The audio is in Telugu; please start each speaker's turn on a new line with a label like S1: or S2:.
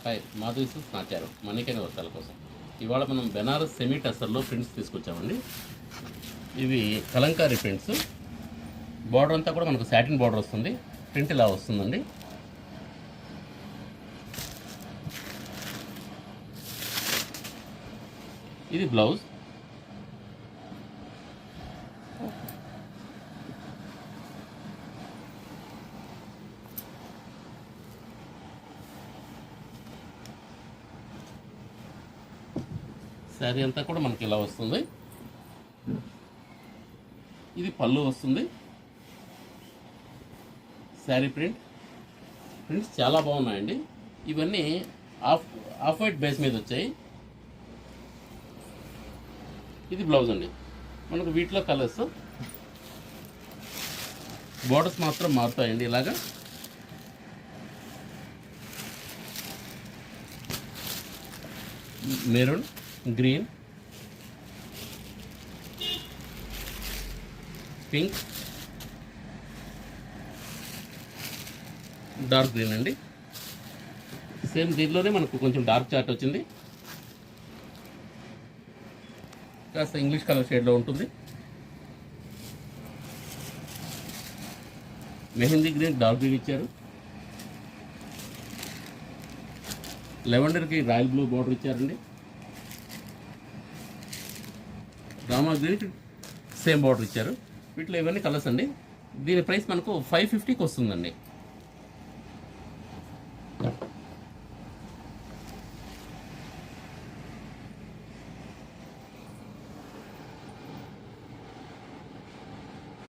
S1: హాయ్ మాధవి సిల్క్స్ నాచారు మణికైన వస్త్రాల కోసం ఇవాళ మనం బెనారస్ సెమీ టసర్లో ప్రింట్స్ తీసుకొచ్చామండి. ఇవి కలంకారీ ప్రింట్స్. బార్డర్ అంతా కూడా మనకు సాటిన్ బార్డర్ వస్తుంది. ప్రింట్ ఇలా వస్తుందండి. ఇది బ్లౌజ్. శారీ అంతా కూడా మనకి ఇలా వస్తుంది. ఇది పళ్ళు వస్తుంది. శారీ ప్రింట్స్ చాలా బాగున్నాయండి. ఇవన్నీ ఆఫ్ వైట్ బేస్ మీద వచ్చాయి. ఇది బ్లౌజ్ అండి. మనకు వీటిలో కలర్స్ బోర్డర్స్ మాత్రం మారుతాయండి. ఇలాగా maroon, green, pink, dark green అండి. సేమ్ దీనిలోనే మనకు కొంచెం డార్క్ చార్ట్ వచ్చింది. కాస్త ఇంగ్లీష్ కలర్ షేడ్లో ఉంటుంది. మెహందీ గ్రీన్, డార్క్ గ్రీన్ ఇచ్చారు. లెవెండర్కి రాయల్ బ్లూ బార్డర్ ఇచ్చారండి. రామా గ్రీన్ సేమ్ బార్డర్ ఇచ్చారు. వీటిలో ఇవన్నీ కలర్స్ అండి. దీని ప్రైస్ మనకు 550కి వస్తుందండి.